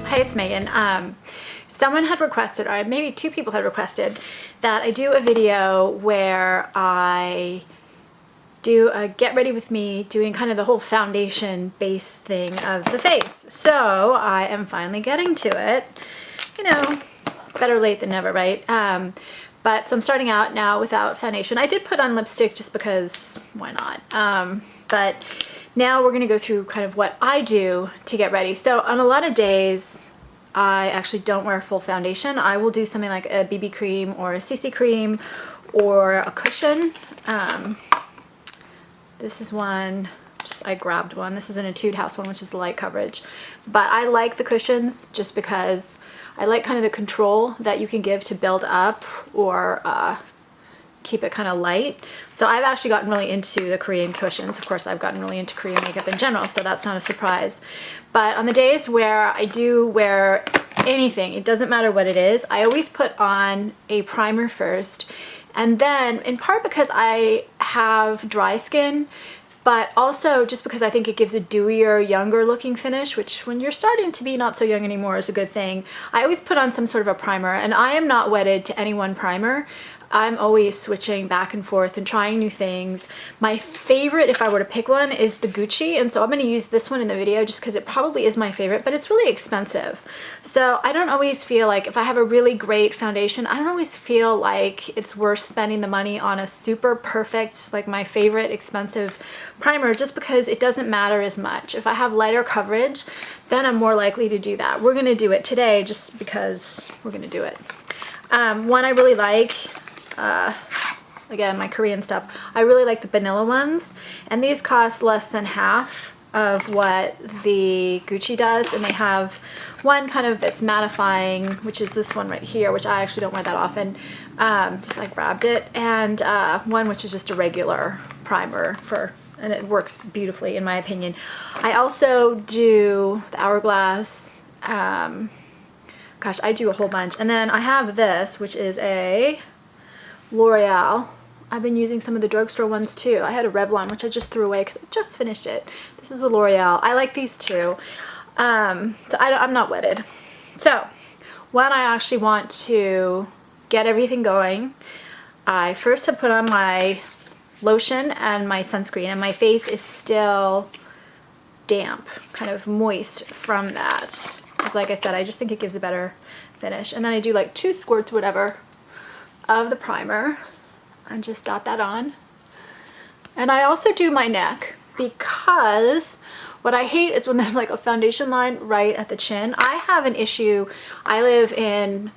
Hey, it's Megan. Someone had requested, or maybe two people had requested, that I do a video where I do a get ready with me doing kind of the whole foundation base thing of the face. So I am finally getting to it. You know, better late than never, right? So I'm starting out now without foundation. I did put on lipstick just because why not? But now we're going to go through kind of what I do to get ready. So on a lot of days, I actually don't wear full foundation. I will do something like a BB cream or a CC cream or a cushion. This is one, I grabbed one. This is an Etude House one, which is light coverage. But I like the cushions just because I like kind of the control that you can give to build up or keep it kind of light. So I've actually gotten really into the Korean cushions. Of course, I've gotten really into Korean makeup in general, so that's not a surprise. But on the days where I do wear anything, it doesn't matter what it is, I always put on a primer first. And then, in part because I have dry skin, but also just because I think it gives a dewier, younger looking finish, which when you're starting to be not so young anymore is a good thing. I always put on some sort of a primer, and I am not wedded to any one primer. I'm always switching back and forth and trying new things. My favorite, if I were to pick one, is the Gucci, and so I'm going to use this one in the video just because it probably is my favorite, but it's really expensive. So I don't always feel like, if I have a really great foundation, I don't always feel like it's worth spending the money on a super perfect, like my favorite expensive primer, just because it doesn't matter as much. If I have lighter coverage, then I'm more likely to do that. We're going to do it today just because we're going to do it. One I really like, again, my Korean stuff, I really like the vanilla ones, and these cost less than half of what the Gucci does, and they have one kind of that's mattifying, which is this one right here, which I actually don't wear that often, just I grabbed it, and one which is just a regular primer and it works beautifully in my opinion. I also do the Hourglass, gosh, I do a whole bunch, and then I have this, which is a L'Oreal. I've been using some of the drugstore ones too. I had a Revlon, which I just threw away because I just finished it. This is a L'Oreal. I like these too. So I'm not wedded. So when I actually want to get everything going, I first have put on my lotion and my sunscreen, and my face is still damp, kind of moist from that. Because like I said, I just think it gives a better finish. And then I do like 2 squirts, whatever, of the primer and just dot that on. And I also do my neck, because what I hate is when there's like a foundation line right at the chin. I have an issue. I live in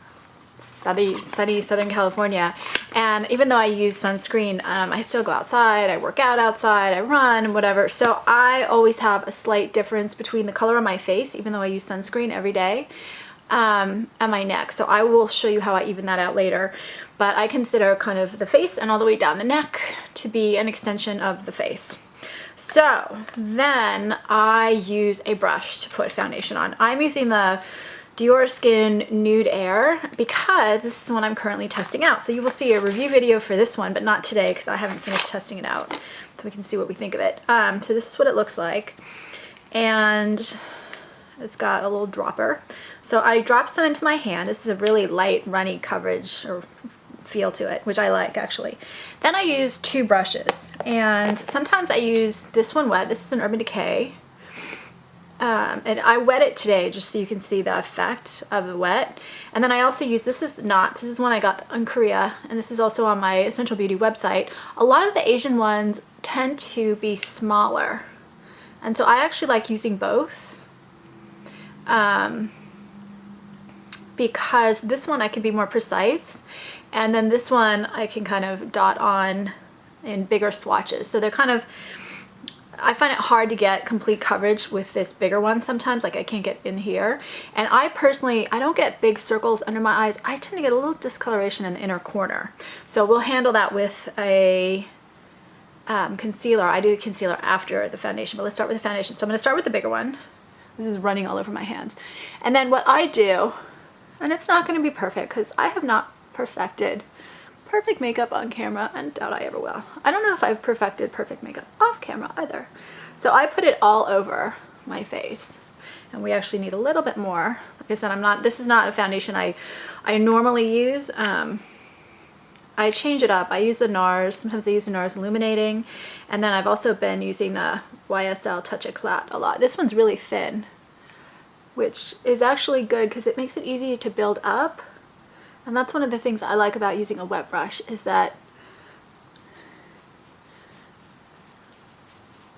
sunny Southern California, and even though I use sunscreen, I still go outside, I work out outside, I run, whatever. So I always have a slight difference between the color of my face, even though I use sunscreen every day, and my neck. So I will show you how I even that out later. But I consider kind of the face and all the way down the neck to be an extension of the face. So then I use a brush to put foundation on. I'm using the Dior Skin Nude Air because this is one I'm currently testing out. So you will see a review video for this one, but not today because I haven't finished testing it out. So we can see what we think of it. So this is what it looks like. And it's got a little dropper. So I drop some into my hand. This is a really light, runny coverage or feel to it, which I like actually. Then I use 2 brushes, and sometimes I use this one wet. This is an Urban Decay. And I wet it today just so you can see the effect of the wet. And then I also use, this is one I got in Korea, and this is also on my Essential Beauty website. A lot of the Asian ones tend to be smaller, and so I actually like using both. Because this one I can be more precise, and then this one I can kind of dot on in bigger swatches. So they're kind of, I find it hard to get complete coverage with this bigger one sometimes, like I can't get in here. And I personally, I don't get big circles under my eyes. I tend to get a little discoloration in the inner corner. So we'll handle that with a concealer. I do the concealer after the foundation, but let's start with the foundation. So I'm going to start with the bigger one. This is running all over my hands. And then what I do, and it's not going to be perfect because I have not perfected perfect makeup on camera, and doubt I ever will. I don't know if I've perfected perfect makeup off camera either. So I put it all over my face. And we actually need a little bit more. Like I said, this is not a foundation I normally use. I change it up. I use the NARS. Sometimes I use the NARS Illuminating. And then I've also been using the YSL Touch Eclat a lot. This one's really thin, which is actually good because it makes it easy to build up. And that's one of the things I like about using a wet brush, is that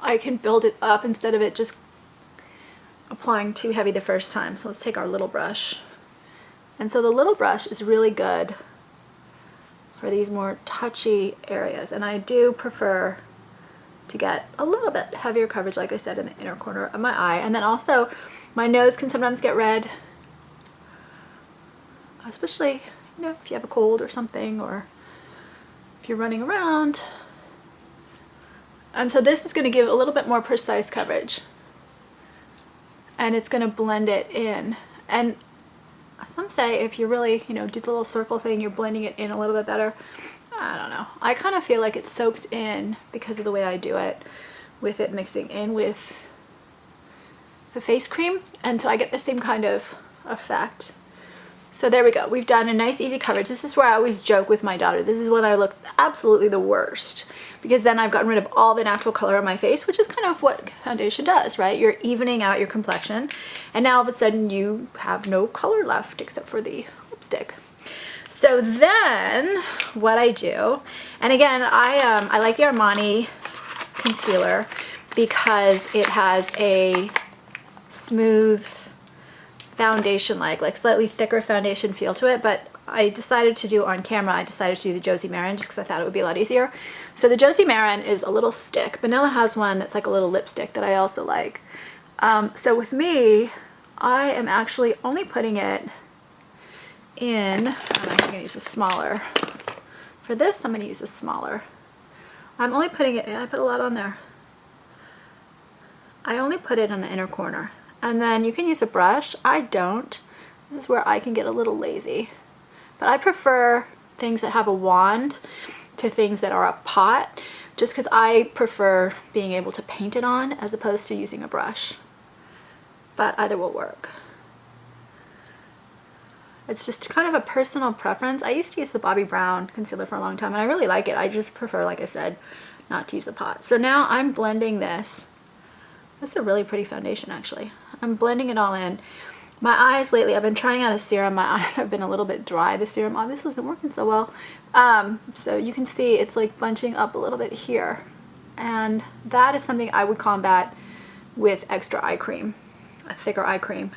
I can build it up instead of it just applying too heavy the first time. So let's take our little brush. And so the little brush is really good for these more touchy areas. And I do prefer to get a little bit heavier coverage, like I said, in the inner corner of my eye. And then also my nose can sometimes get red, especially, you know, if you have a cold or something, or if you're running around. And so this is going to give a little bit more precise coverage, and it's going to blend it in. And some say if you really, you know, do the little circle thing, you're blending it in a little bit better. I don't know. I kind of feel like it soaks in because of the way I do it, with it mixing in with the face cream, and so I get the same kind of effect. So there we go. We've done a nice easy coverage. This is where I always joke with my daughter. This is when I look absolutely the worst, because then I've gotten rid of all the natural color on my face, which is kind of what foundation does, right? You're evening out your complexion, and now all of a sudden you have no color left except for the lipstick. So then what I do, and again, I like the Armani concealer because it has a smooth foundation, like slightly thicker foundation feel to it, but I decided to do on camera, I decided to do the Josie Maran just because I thought it would be a lot easier. So the Josie Maran is a little stick. Vanilla has one that's like a little lipstick that I also like. So with me, I am actually only putting it in, I'm actually going to use a smaller. For this, I'm going to use a smaller. I'm only putting it, I put a lot on there. I only put it in the inner corner. And then you can use a brush. I don't. This is where I can get a little lazy. But I prefer things that have a wand to things that are a pot, just because I prefer being able to paint it on as opposed to using a brush. But either will work. It's just kind of a personal preference. I used to use the Bobbi Brown concealer for a long time, and I really like it. I just prefer, like I said, not to use the pot. So now I'm blending this. That's a really pretty foundation, actually. I'm blending it all in. My eyes lately, I've been trying out a serum. My eyes have been a little bit dry. The serum obviously isn't working so well. So you can see it's like bunching up a little bit here. And that is something I would combat with extra eye cream, a thicker eye cream,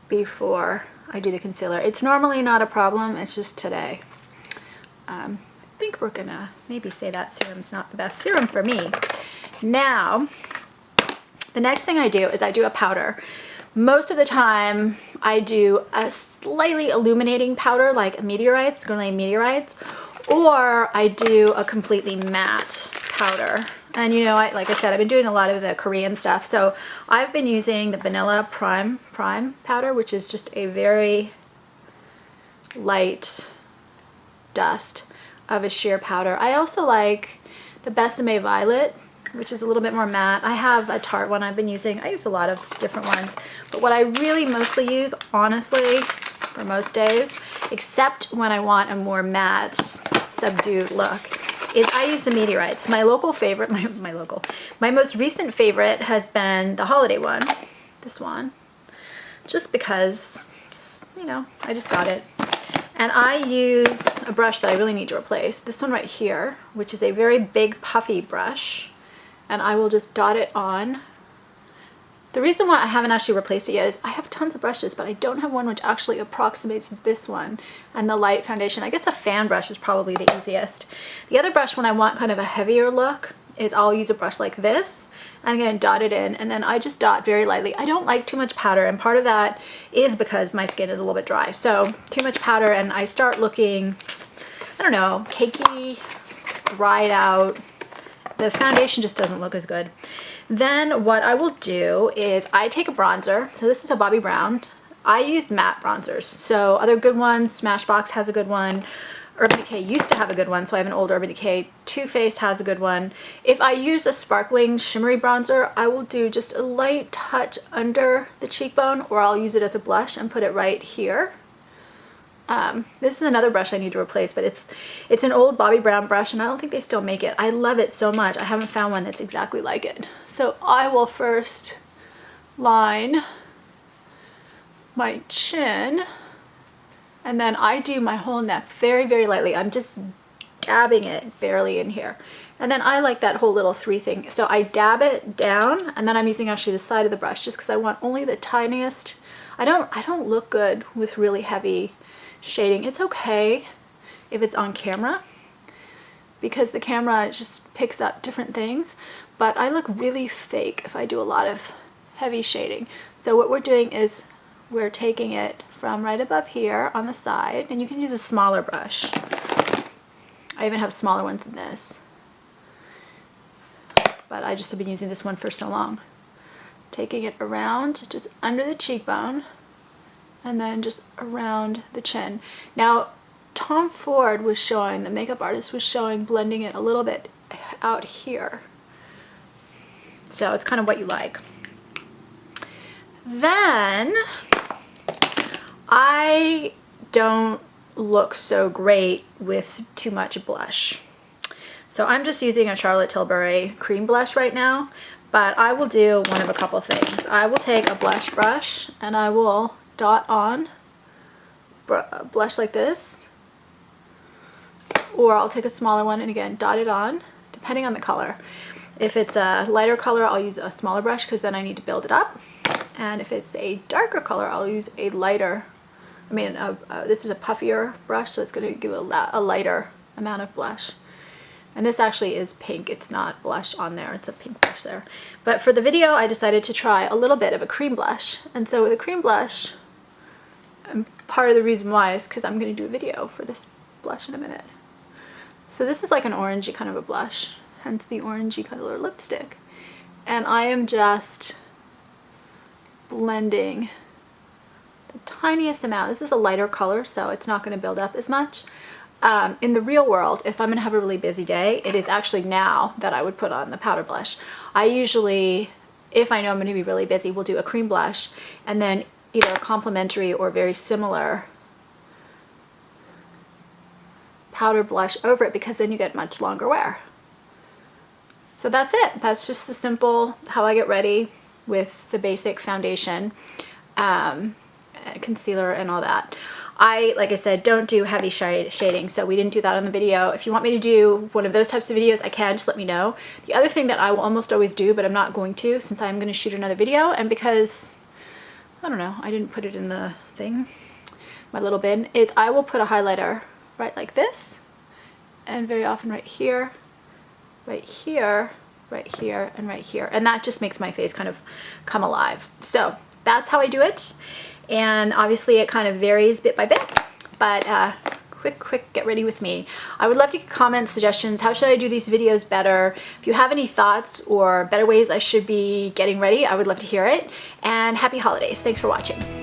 before I do the concealer. It's normally not a problem, it's just today. I think we're gonna maybe say that serum's not the best serum for me. Now, the next thing I do is I do a powder. Most of the time I do a slightly illuminating powder like meteorites, Guerlain meteorites, or I do a completely matte powder. And you know, like I said, I've been doing a lot of the Korean stuff. So I've been using the Vanilla Prime powder, which is just a very light dust of a sheer powder. I also like the Besame Violet, which is a little bit more matte. I have a Tarte one I've been using. I use a lot of different ones. But what I really mostly use, honestly, for most days, except when I want a more matte, subdued look, is I use the meteorites. My local favorite, my most recent favorite has been the holiday one, this one, just because, you know, I just got it. And I use a brush that I really need to replace, this one right here, which is a very big puffy brush, and I will just dot it on. The reason why I haven't actually replaced it yet is I have tons of brushes, but I don't have one which actually approximates this one and the light foundation. I guess a fan brush is probably the easiest. The other brush, when I want kind of a heavier look, is I'll use a brush like this, and I'm going to dot it in, and then I just dot very lightly. I don't like too much powder, and part of that is because my skin is a little bit dry. So too much powder and I start looking, I don't know, cakey, dried out. The foundation just doesn't look as good. Then what I will do is I take a bronzer. So this is a Bobbi Brown. I use matte bronzers. So other good ones, Smashbox has a good one. Urban Decay used to have a good one, so I have an old Urban Decay Too Faced has a good one. If I use a sparkling shimmery bronzer, I will do just a light touch under the cheekbone, or I'll use it as a blush and put it right here. This is another brush I need to replace, but it's an old Bobbi Brown brush, and I don't think they still make it. I love it so much. I haven't found one that's exactly like it. So I will first line my chin, and then I do my whole neck very, very lightly. I'm just dabbing it barely in here. And then I like that whole little 3 thing. So I dab it down, and then I'm using actually the side of the brush just because I want only the tiniest. I don't look good with really heavy shading. It's okay if it's on camera because the camera just picks up different things, but I look really fake if I do a lot of heavy shading. So what we're doing is we're taking it from right above here on the side, and you can use a smaller brush. I even have smaller ones than this, but I just have been using this one for so long. Taking it around just under the cheekbone, and then just around the chin. Now, Tom Ford was showing, the makeup artist was showing blending it a little bit out here. So it's kind of what you like. Then, I don't look so great with too much blush. So I'm just using a Charlotte Tilbury cream blush right now, but I will do one of a couple things. I will take a blush brush and I will dot on blush like this, or I'll take a smaller one and again dot it on depending on the color. If it's a lighter color, I'll use a smaller brush because then I need to build it up, and if it's a darker color, I'll use a lighter, this is a puffier brush, so it's going to give a lighter amount of blush. And this actually is pink, it's not blush on there, it's a pink blush there. But for the video, I decided to try a little bit of a cream blush. And so with a cream blush, part of the reason why is because I'm going to do a video for this blush in a minute. So this is like an orangey kind of a blush, hence the orangey color lipstick. And I am just blending the tiniest amount. This is a lighter color, so it's not going to build up as much. In the real world, if I'm going to have a really busy day, it is actually now that I would put on the powder blush. I usually, if I know I'm going to be really busy, will do a cream blush and then either a complementary or very similar powder blush over it, because then you get much longer wear. So that's it. That's just the simple how I get ready with the basic foundation, concealer and all that. I, like I said, don't do heavy shading, so we didn't do that on the video. If you want me to do one of those types of videos, I can, just let me know. The other thing that I will almost always do, but I'm not going to since I'm going to shoot another video, and because, I don't know, I didn't put it in the thing, my little bin, is I will put a highlighter right like this, and very often right here, right here, right here, and right here. And that just makes my face kind of come alive. So that's how I do it. And obviously it kind of varies bit by bit, but quick, get ready with me. I would love to comment suggestions. How should I do these videos better? If you have any thoughts or better ways I should be getting ready, I would love to hear it. And happy holidays. Thanks for watching.